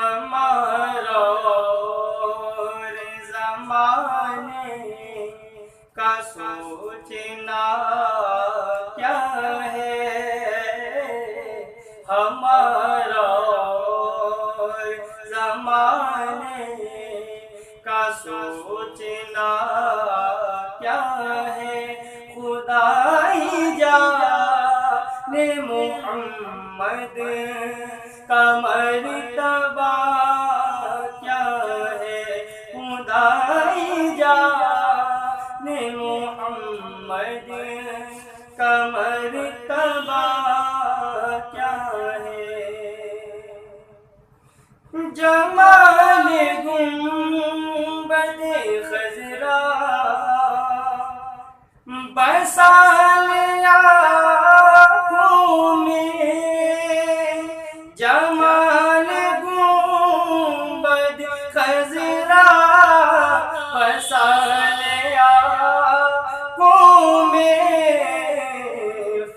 ہمارا اور زمانے کا سوچنا کیا ہے، ہمارا اور زمانے کا سوچنا کیا ہے، خدا ہی جانے محمد کا مرتبہ کیا ہے، خدا ہی جانے محمد کا مرتبہ کیا ہے، جمال گنبد خضرا بسا لیا آنکھوں میں، جمال گنبد خضرا بسا لیا آنکھوں میں،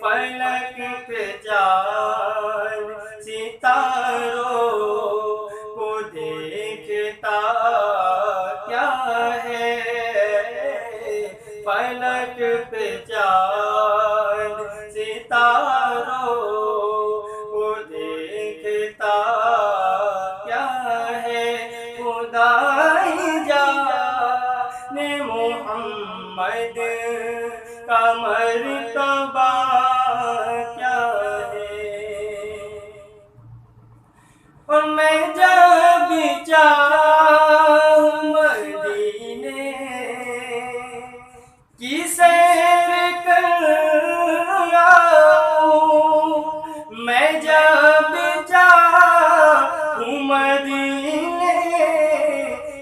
فلک پہ چاند ستاروں کو دیکھتا کیا ہے، فلک پہ چاند ستاروں کو دیکھتا کیا ہے، خدا ہی جانے محمد کا مرتبہ کیا ہے، اور میں جب چاہوں مدینے کی سیر کر آؤں، میں جب چاہوں مدینے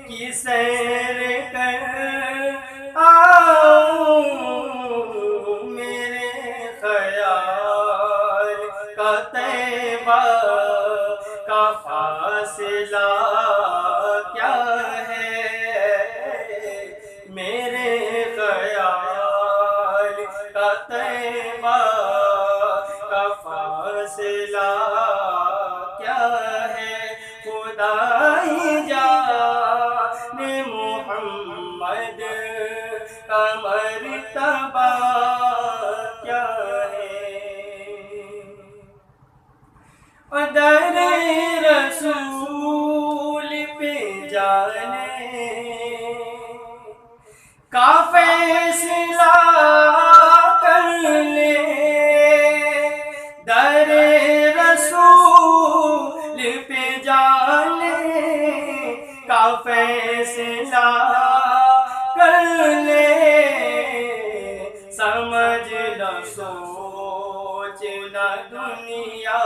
کی سیر کر آؤں، میرے خیال کا طیبہ کا فاصلہ کیا ہے، میرے خیال کا طیبہ کا فاصلہ کیا ہے، خدا ہی جانے محمد کا مرتبہ کیا ہے، اور در رسول پہ جانے کا فیصلہ کر لے، در رسول پہ جانے کا فیصلہ کر لے، سمجھ نہ سوچ نہ دنیا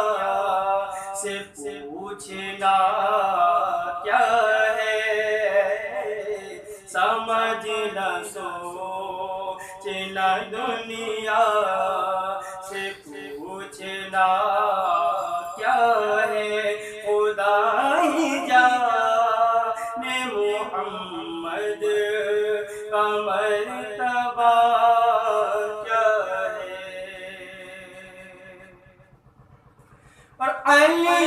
سے پوچھنا کیا ہے، سمجھ نہ سوچ نہ دنیا سے پوچھنا کیا ہے، خدا ہی جانے محمد کا مرتبہ کیا ہے، اور علی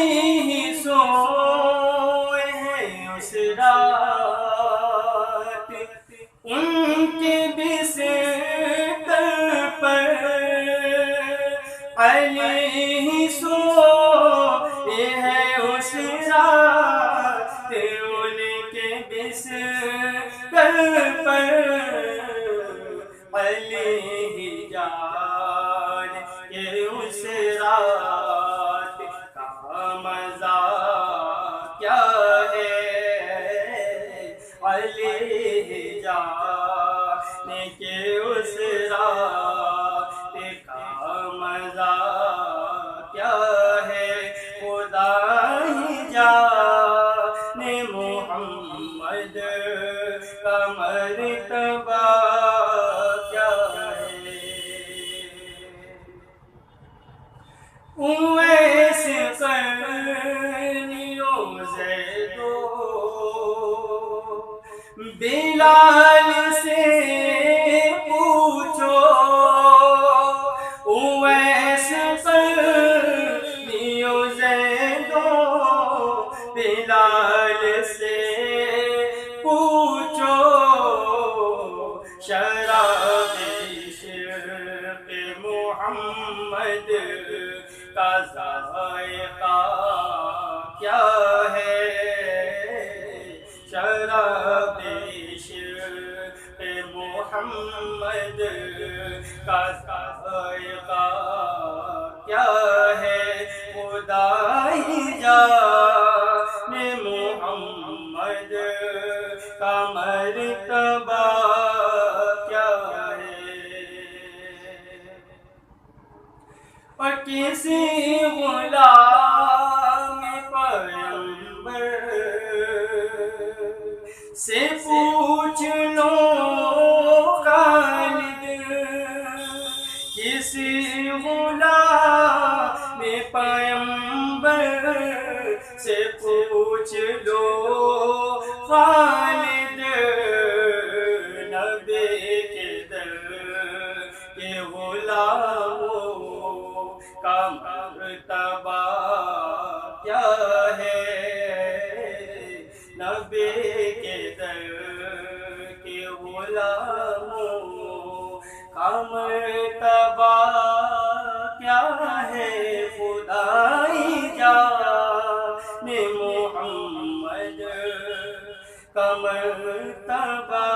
ہی سوئے ہیں اس رات ان کے بستر پر، علی ہی سوئے ہیں اس رات ان کے بستر پر، علی ہی جان کے اس رات کا مزہ کیا ہے، علی ہی جان کے اس رات کا مزہ کیا ہے، خدا ہی جانے محمد کا مرتبہ کیا ہے، اویس قرنی و زیدو بلال سے پوچھو، اویس قرنی و زیدو بلال محمد کا ذائقہ کیا ہے، شراب عشق محمد کا ذائقہ کیا ہے، خدائی جان محمد کا مرتبہ کیا ہے۔ اور کسی غلام پیغمبر سے پوچھ لو خالد، کسی غلام پیغمبر سے پوچھ لو خالد، نبی کے در کے غلاموں کا مرتبہ کیا ہے، نبی کے در کے غلاموں کا مرتبہ کیا ہے، خدائی جان محمد کا مرتبہ